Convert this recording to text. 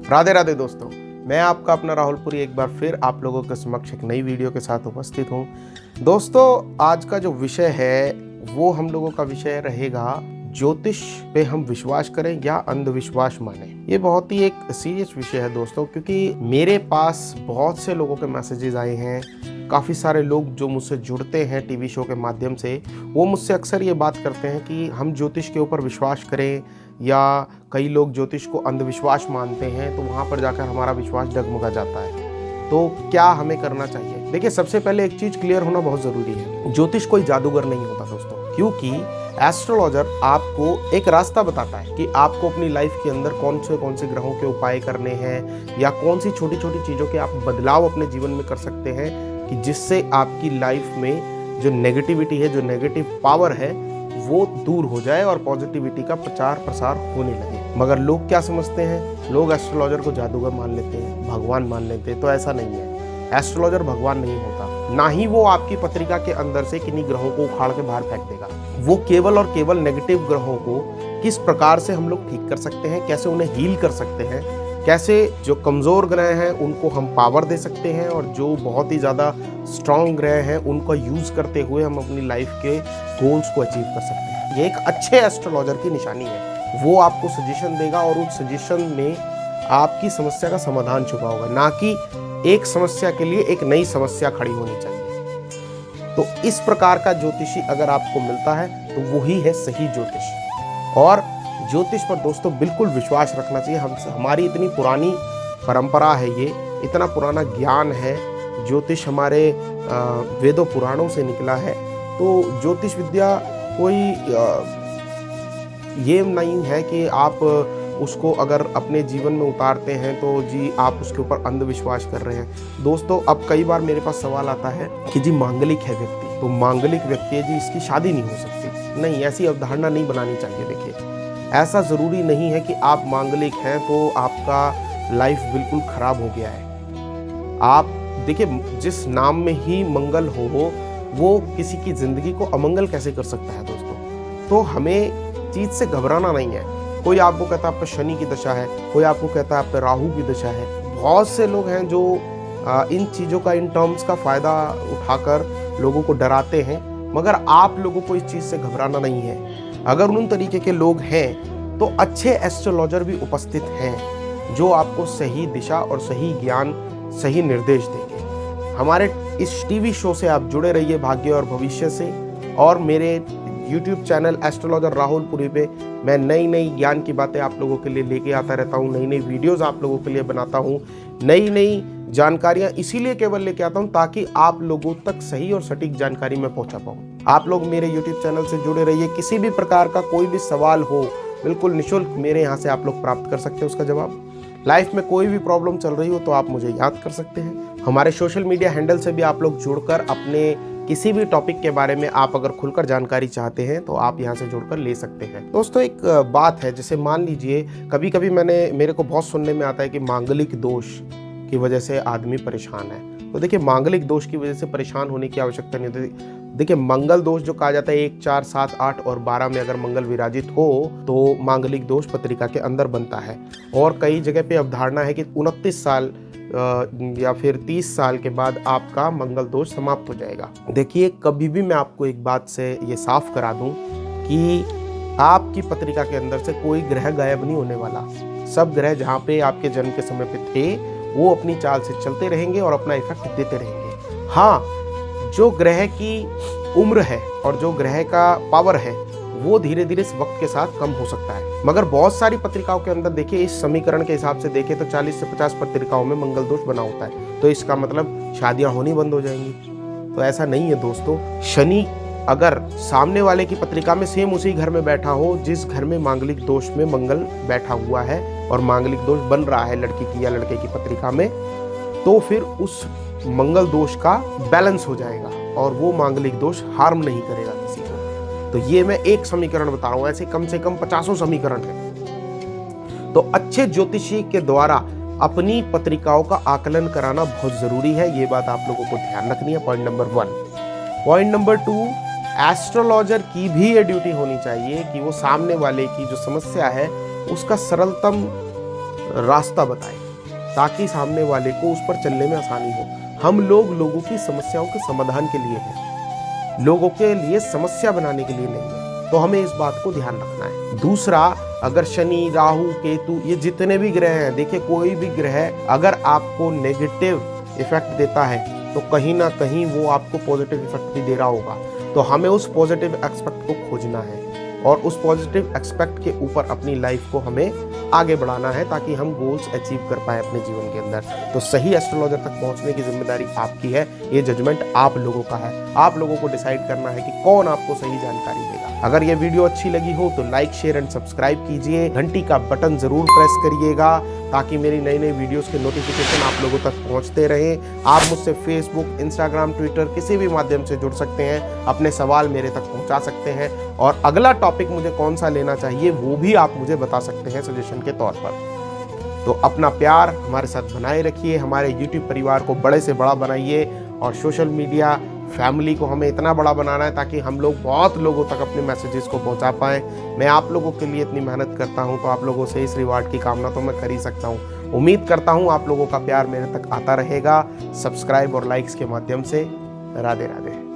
राधे राधे दोस्तों, मैं आपका अपना राहुल पुरी एक बार फिर आप लोगों के समक्ष एक नई वीडियो के साथ उपस्थित हूँ। दोस्तों, आज का जो विषय है वो हम लोगों का विषय रहेगा ज्योतिष पे हम विश्वास करें या अंधविश्वास माने। ये बहुत ही एक सीरियस विषय है दोस्तों, क्योंकि मेरे पास बहुत से लोगों के मैसेजेस आए हैं। काफ़ी सारे लोग जो मुझसे जुड़ते हैं टीवी शो के माध्यम से, वो मुझसे अक्सर ये बात करते हैं कि हम ज्योतिष के ऊपर विश्वास करें, या कई लोग ज्योतिष को अंधविश्वास मानते हैं, तो वहाँ पर जाकर हमारा विश्वास डगमगा जाता है। तो क्या हमें करना चाहिए? देखिए, सबसे पहले एक चीज़ क्लियर होना बहुत ज़रूरी है। ज्योतिष कोई जादूगर नहीं होता दोस्तों, क्योंकि एस्ट्रोलॉजर आपको एक रास्ता बताता है कि आपको अपनी लाइफ के अंदर कौन से ग्रहों के उपाय करने हैं, या कौन सी छोटी छोटी चीज़ों के आप बदलाव अपने जीवन में कर सकते हैं कि जिससे आपकी लाइफ में जो नेगेटिविटी है, जो नेगेटिव पावर है, वो दूर हो जाए और पॉजिटिविटी का प्रचार प्रसार होने लगे। मगर लोग क्या समझते हैं? लोग एस्ट्रोलॉजर को जादूगर मान लेते हैं, भगवान मान लेते हैं। तो ऐसा नहीं है। एस्ट्रोलॉजर भगवान नहीं होता, ना ही वो आपकी पत्रिका के अंदर से किन्हीं ग्रहों को उखाड़ के बाहर फेंक देगा। वो केवल और केवल नेगेटिव ग्रहों को किस प्रकार से हम लोग ठीक कर सकते हैं, कैसे उन्हें हील कर सकते हैं, कैसे जो कमज़ोर ग्रह हैं उनको हम पावर दे सकते हैं, और जो बहुत ही ज़्यादा स्ट्रॉन्ग ग्रह हैं उनको यूज़ करते हुए हम अपनी लाइफ के गोल्स को अचीव कर सकते हैं। ये एक अच्छे एस्ट्रोलॉजर की निशानी है। वो आपको सजेशन देगा और उस सजेशन में आपकी समस्या का समाधान छुपा होगा, ना कि एक समस्या के लिए एक नई समस्या खड़ी होनी चाहिए। तो इस प्रकार का ज्योतिषी अगर आपको मिलता है तो वही है सही ज्योतिष। और ज्योतिष पर दोस्तों बिल्कुल विश्वास रखना चाहिए। हमारी इतनी पुरानी परंपरा है, ये इतना पुराना ज्ञान है। ज्योतिष हमारे वेदों पुराणों से निकला है। तो ज्योतिष विद्या कोई ये नहीं है कि आप उसको अगर अपने जीवन में उतारते हैं तो जी आप उसके ऊपर अंधविश्वास कर रहे हैं। दोस्तों, अब कई बार मेरे पास सवाल आता है कि जी मांगलिक है व्यक्ति, तो मांगलिक व्यक्ति है जी, इसकी शादी नहीं हो सकती। नहीं, ऐसी अवधारणा नहीं बनानी चाहिए। देखिए, ऐसा ज़रूरी नहीं है कि आप मांगलिक हैं तो आपका लाइफ बिल्कुल खराब हो गया है। आप देखिए, जिस नाम में ही मंगल हो वो किसी की ज़िंदगी को अमंगल कैसे कर सकता है दोस्तों। तो हमें चीज़ से घबराना नहीं है। कोई आपको कहता है आप पे शनि की दशा है, कोई आपको कहता है आप पे राहु की दशा है। बहुत से लोग हैं जो इन चीज़ों का, इन टर्म्स का फ़ायदा उठाकर लोगों को डराते हैं, मगर आप लोगों को इस चीज़ से घबराना नहीं है। अगर उन तरीके के लोग हैं तो अच्छे एस्ट्रोलॉजर भी उपस्थित हैं जो आपको सही दिशा और सही ज्ञान, सही निर्देश देंगे। हमारे इस टीवी शो से आप जुड़े रहिए भाग्य और भविष्य से, और मेरे YouTube channel astrologer Rahul Puri पे मैं नई नई ज्ञान की बातें आप लोगों के लिए लेके आता रहता हूँ। नई नई वीडियोज़ आप लोगों के लिए बनाता हूँ। नई नई जानकारियाँ इसीलिए केवल लेके आता हूँ ताकि आप लोगों तक सही और सटीक जानकारी में पहुँचा पाऊँ। आप लोग मेरे YouTube चैनल से जुड़े रहिए। किसी भी प्रकार का कोई भी सवाल हो, बिल्कुल निःशुल्क मेरे यहाँ से आप लोग प्राप्त कर सकते हैं उसका जवाब। लाइफ में कोई भी प्रॉब्लम चल रही हो तो आप मुझे याद कर सकते हैं। हमारे सोशल मीडिया हैंडल से भी आप लोग जुड़कर अपने किसी भी टॉपिक के बारे में आप अगर खुलकर जानकारी चाहते हैं तो आप यहाँ से जुड़कर ले सकते हैं। दोस्तों, एक बात है, जैसे मान लीजिए कभी कभी मेरे को बहुत सुनने में आता है कि मांगलिक दोष की वजह से आदमी परेशान है। तो देखिए, मांगलिक दोष की वजह से परेशान होने की आवश्यकता नहीं होती। देखिए, मंगल दोष जो कहा जाता है 1, 4, 7, 8 और 12 में अगर मंगल विराजित हो तो मांगलिक दोष पत्रिका के अंदर बनता है। और कई जगह पे अवधारणा है कि 29 साल या फिर 30 साल के बाद आपका मंगल दोष समाप्त हो जाएगा। देखिए, कभी भी मैं आपको एक बात से ये साफ करा दूं कि आपकी पत्रिका के अंदर से कोई ग्रह गायब नहीं होने वाला। सब ग्रह जहाँ पे आपके जन्म के समय पे थे वो अपनी चाल से चलते रहेंगे और अपना इफेक्ट देते रहेंगे। हाँ, जो ग्रह की उम्र है और जो ग्रह का पावर है वो धीरे धीरे इस वक्त के साथ कम हो सकता है। मगर बहुत सारी पत्रिकाओं के अंदर देखिए, इस समीकरण के हिसाब से देखें तो 40 से 50 पत्रिकाओं में मंगल दोष बना होता है। तो इसका मतलब शादियां होनी बंद हो जाएंगी। तो ऐसा नहीं है दोस्तों। शनि अगर सामने वाले की पत्रिका में सेम उसी घर में बैठा हो जिस घर में मांगलिक दोष में मंगल बैठा हुआ है और मांगलिक दोष बन रहा है लड़की की या लड़के की पत्रिका में, तो फिर उस मंगल दोष का बैलेंस हो जाएगा और वो मांगलिक दोष हार्म नहीं करेगा किसी को। तो ये मैं एक समीकरण बता रहा हूँ, ऐसे कम से कम 50 समीकरण है। तो अच्छे ज्योतिषी के द्वारा अपनी पत्रिकाओं का आकलन कराना बहुत जरूरी है। ये बात आप लोगों को ध्यान रखनी है। Point number 1। Point number 2, astrologer की भी ये ड्यूटी होनी चाहिए कि वो सामने वाले की जो समस्या है उसका सरलतम रास्ता बताएं ताकि सामने वाले को उस पर चलने में आसानी हो। हम लोग लोगों की समस्याओं के समाधान के लिए हैं, लोगों के लिए समस्या बनाने के लिए नहीं है। तो हमें इस बात को ध्यान रखना है। दूसरा, अगर शनि, राहु, केतु ये जितने भी ग्रह हैं, देखिए कोई भी ग्रह अगर आपको नेगेटिव इफेक्ट देता है तो कहीं ना कहीं वो आपको पॉजिटिव इफेक्ट भी दे रहा होगा। तो हमें उस पॉजिटिव एस्पेक्ट को खोजना है और उस पॉजिटिव एस्पेक्ट के ऊपर अपनी लाइफ को हमें आगे बढ़ाना है ताकि हम गोल्स अचीव कर पाए अपने जीवन के अंदर। तो सही एस्ट्रोलॉजर तक पहुंचने की जिम्मेदारी आपकी है, ये जजमेंट आप लोगों का है। आप लोगों को डिसाइड करना है कि कौन आपको सही जानकारी देगा। अगर ये वीडियो अच्छी लगी हो तो लाइक, शेयर एंड सब्सक्राइब कीजिए, घंटी का बटन जरूर प्रेस करिएगा ताकि मेरी नई नई वीडियोस के नोटिफिकेशन आप लोगों तक पहुंचते रहें। आप मुझसे फेसबुक, इंस्टाग्राम, ट्विटर किसी भी माध्यम से जुड़ सकते हैं, अपने सवाल मेरे तक पहुंचा सकते हैं और अगला टॉपिक मुझे कौन सा लेना चाहिए वो भी आप मुझे बता सकते हैं सजेशन के तौर पर। तो अपना प्यार हमारे साथ बनाए रखिए, हमारे YouTube परिवार को बड़े से बड़ा बनाइए और सोशल मीडिया फैमिली को हमें इतना बड़ा बनाना है ताकि हम लोग बहुत लोगों तक अपने मैसेजेस को पहुंचा पाएँ। मैं आप लोगों के लिए इतनी मेहनत करता हूं तो आप लोगों से इस रिवार्ड की कामना तो मैं कर ही सकता हूं। उम्मीद करता हूं आप लोगों का प्यार मेरे तक आता रहेगा। सब्सक्राइब और लाइक्स के माध्यम से। राधे राधे।